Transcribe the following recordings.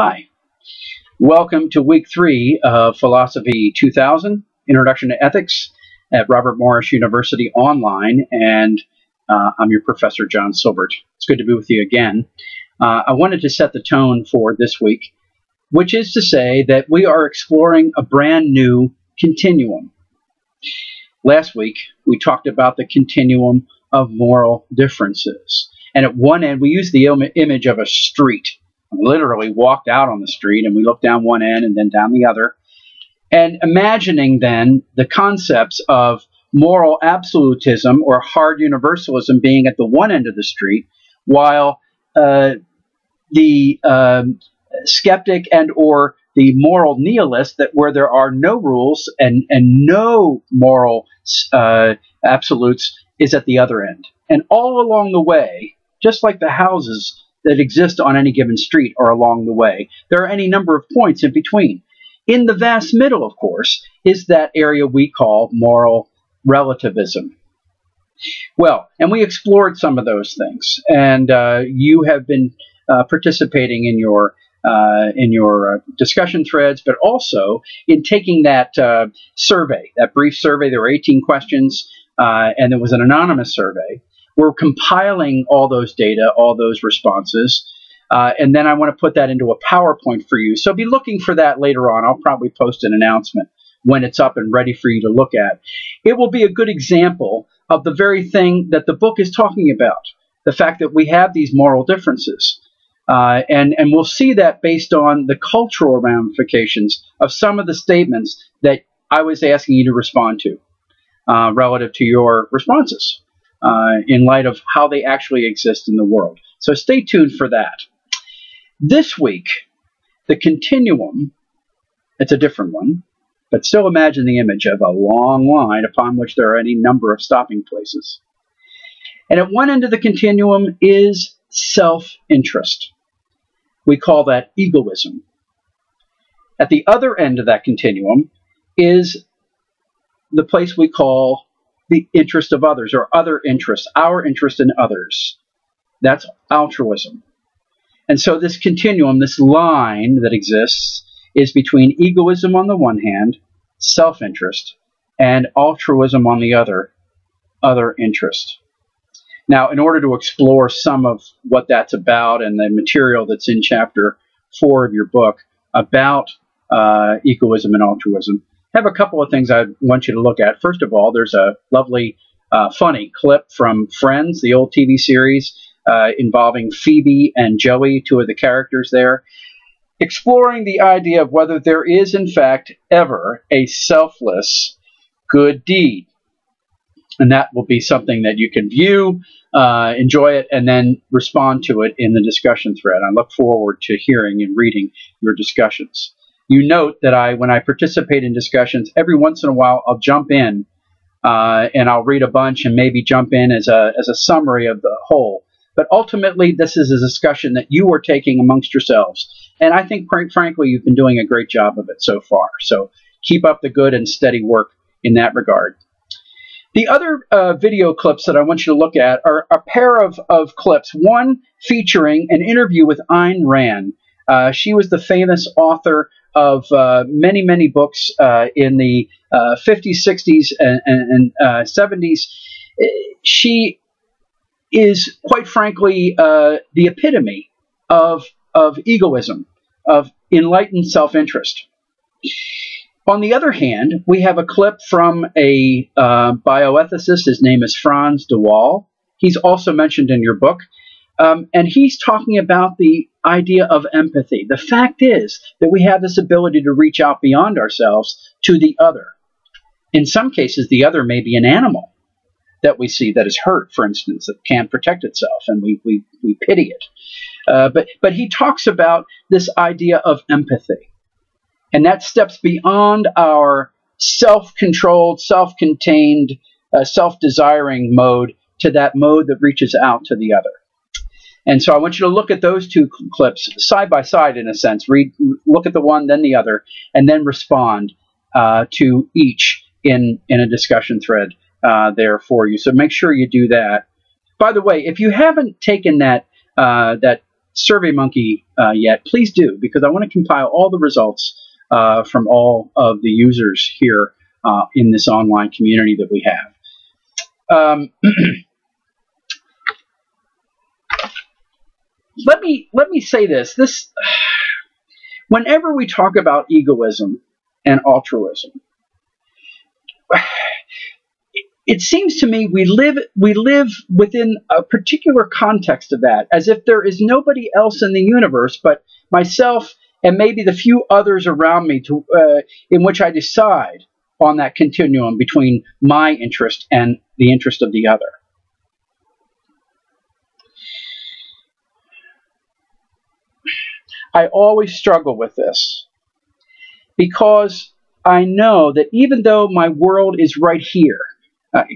Hi, welcome to week 3 of Philosophy 2000, Introduction to Ethics at Robert Morris University online, and I'm your professor, John Silbert. It's good to be with you again. I wanted to set the tone for this week, which is to say that we are exploring a brand new continuum. Last week, we talked about the continuum of moral differences. And at one end, we used the image of a street. We literally walked out on the street and we looked down one end and then down the other. And imagining then the concepts of moral absolutism or hard universalism being at the one end of the street, while the skeptic and or the moral nihilist, that where there are no rules and no moral absolutes, is at the other end. And all along the way, just like the houses that exist on any given street are along the way, there are any number of points in between. In the vast middle, of course, is that area we call moral relativism. Well, and we explored some of those things, and you have been participating in your discussion threads, but also in taking that survey, that brief survey. There were 18 questions, and it was an anonymous survey. We're compiling all those data, all those responses, and then I want to put that into a PowerPoint for you. So be looking for that later on. I'll probably post an announcement when it's up and ready for you to look at. It will be a good example of the very thing that the book is talking about, the fact that we have these moral differences. And we'll see that based on the cultural ramifications of some of the statements that I was asking you to respond to relative to your responses in light of how they actually exist in the world. So stay tuned for that. This week, the continuum, it's a different one, but still imagine the image of a long line upon which there are any number of stopping places. And at one end of the continuum is self-interest. We call that egoism. At the other end of that continuum is the place we call the interest of others, or other interests, our interest in others. That's altruism. And so this continuum, this line that exists, is between egoism on the one hand, self-interest, and altruism on the other interest. Now, in order to explore some of what that's about and the material that's in chapter 4 of your book about egoism and altruism, I have a couple of things I want you to look at. First of all, there's a lovely, funny clip from Friends, the old TV series involving Phoebe and Joey, two of the characters there, exploring the idea of whether there is, in fact, ever a selfless good deed. And that will be something that you can view, enjoy it, and then respond to it in the discussion thread. I look forward to hearing and reading your discussions. You note that when I participate in discussions, every once in a while I'll jump in and I'll read a bunch and maybe jump in as a summary of the whole. But ultimately, this is a discussion that you are taking amongst yourselves. And I think, frankly, you've been doing a great job of it so far. So keep up the good and steady work in that regard. The other video clips that I want you to look at are a pair of clips, one featuring an interview with Ayn Rand. She was the famous author of many, many books in the 50s, 60s, and 70s. She is, quite frankly, the epitome of egoism, of enlightened self-interest. On the other hand, we have a clip from a bioethicist. His name is Frans de Waal. He's also mentioned in your book. And he's talking about the idea of empathy. The fact is that we have this ability to reach out beyond ourselves to the other. In some cases, the other may be an animal that we see that is hurt, for instance, that can't protect itself, and we pity it. But he talks about this idea of empathy. And that steps beyond our self-controlled, self-contained, self-desiring mode to that mode that reaches out to the other. And so I want you to look at those two clips side by side, in a sense. Look at the one, then the other, and then respond to each in a discussion thread there for you. So make sure you do that. By the way, if you haven't taken that SurveyMonkey yet, please do, because I want to compile all the results from all of the users here in this online community that we have. Let me say this. Whenever we talk about egoism and altruism, it seems to me we live within a particular context of that, as if there is nobody else in the universe but myself and maybe the few others around me in which I decide on that continuum between my interest and the interest of the other. I always struggle with this because I know that even though my world is right here,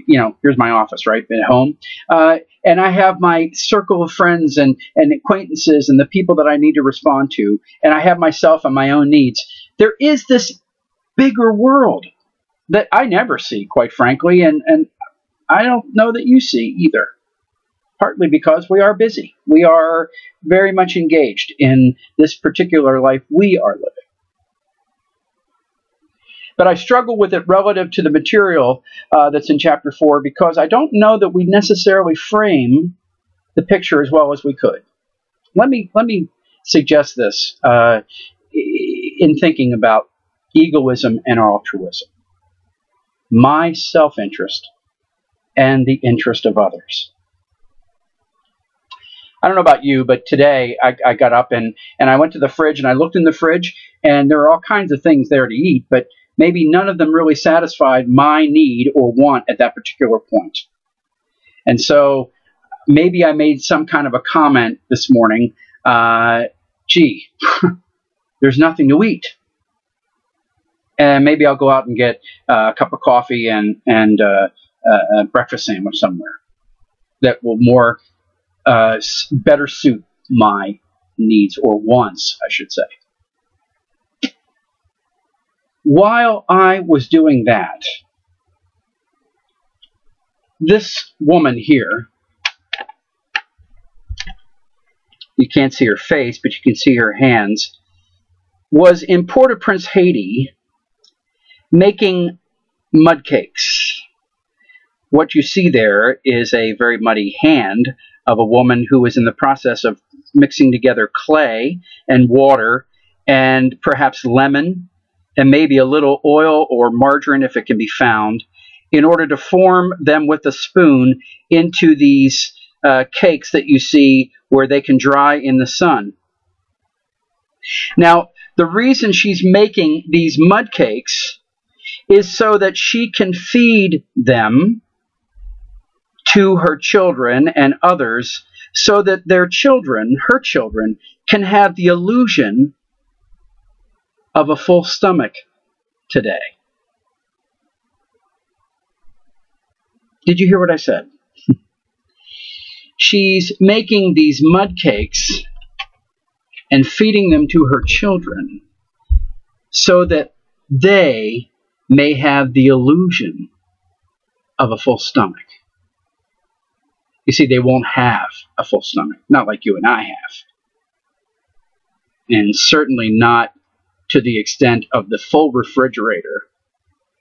here's my office, right, at home, and I have my circle of friends and acquaintances and the people that I need to respond to, and I have myself and my own needs, there is this bigger world that I never see, quite frankly, and I don't know that you see either. Partly because we are busy. We are very much engaged in this particular life we are living. But I struggle with it relative to the material that's in Chapter 4 because I don't know that we necessarily frame the picture as well as we could. Let me suggest this in thinking about egoism and altruism. My self-interest and the interest of others. I don't know about you, but today I got up and I went to the fridge and I looked in the fridge and there are all kinds of things there to eat, but maybe none of them really satisfied my need or want at that particular point. And so maybe I made some kind of a comment this morning, gee, there's nothing to eat. And maybe I'll go out and get a cup of coffee and a breakfast sandwich somewhere that will better suit my needs, or wants, I should say. While I was doing that, this woman here, you can't see her face, but you can see her hands, was in Port-au-Prince, Haiti, making mud cakes. What you see there is a very muddy hand of a woman who is in the process of mixing together clay and water and perhaps lemon and maybe a little oil or margarine if it can be found in order to form them with a spoon into these cakes that you see where they can dry in the sun. Now, the reason she's making these mud cakes is so that she can feed them to her children and others so that their children, her children, can have the illusion of a full stomach today. Did you hear what I said? She's making these mud cakes and feeding them to her children so that they may have the illusion of a full stomach. You see, they won't have a full stomach, not like you and I have. And certainly not to the extent of the full refrigerator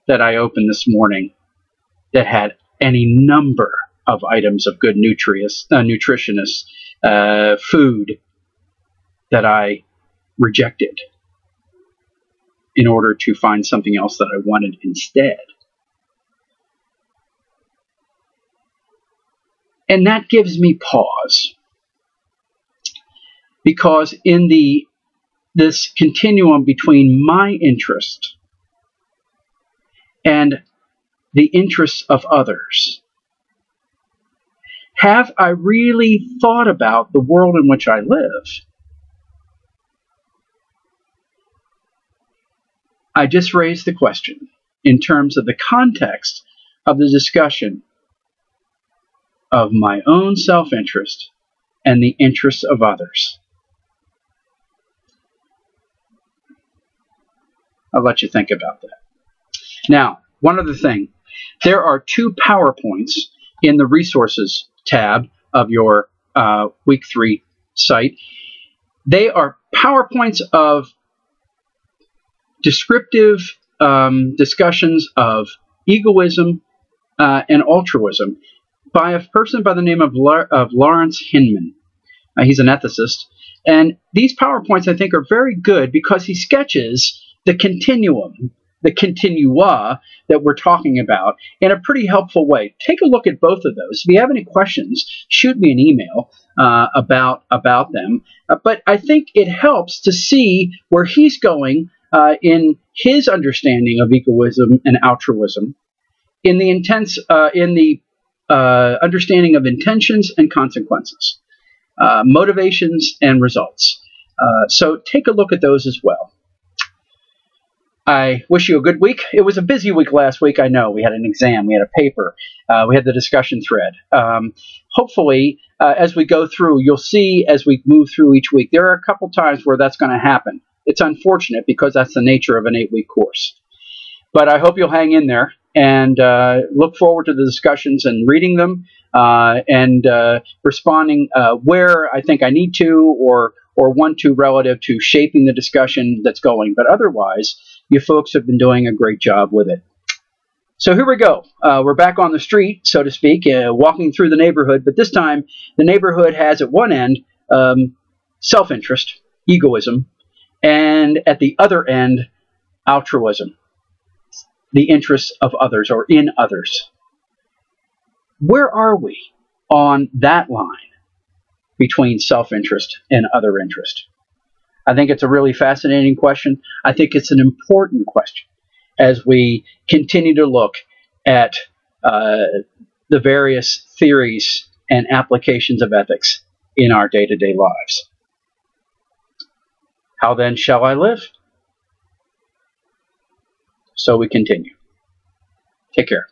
that I opened this morning that had any number of items of good nutritionist food that I rejected in order to find something else that I wanted instead. And that gives me pause, because in this continuum between my interest and the interests of others, have I really thought about the world in which I live? I just raised the question in terms of the context of the discussion of my own self-interest and the interests of others. I'll let you think about that. Now, one other thing. There are 2 PowerPoints in the Resources tab of your Week 3 site. They are PowerPoints of descriptive discussions of egoism and altruism by a person by the name of Lawrence Hinman. He's an ethicist. And these PowerPoints, I think, are very good because he sketches the continuum, the continua that we're talking about in a pretty helpful way. Take a look at both of those. If you have any questions, shoot me an email about them. But I think it helps to see where he's going in his understanding of egoism and altruism, in the understanding of intentions and consequences, motivations and results. So take a look at those as well. I wish you a good week. It was a busy week last week. I know we had an exam, we had a paper, we had the discussion thread. Hopefully, as we go through, you'll see as we move through each week, there are a couple times where that's going to happen. It's unfortunate because that's the nature of an 8-week course. But I hope you'll hang in there and look forward to the discussions and reading them and responding where I think I need to or want to relative to shaping the discussion that's going. But otherwise, you folks have been doing a great job with it. So here we go. We're back on the street, so to speak, walking through the neighborhood. But this time, the neighborhood has at one end self-interest, egoism, and at the other end, altruism, the interests of others or in others. Where are we on that line between self-interest and other interest? I think it's a really fascinating question. I think it's an important question as we continue to look at the various theories and applications of ethics in our day-to-day lives. How then shall I live? So we continue. Take care.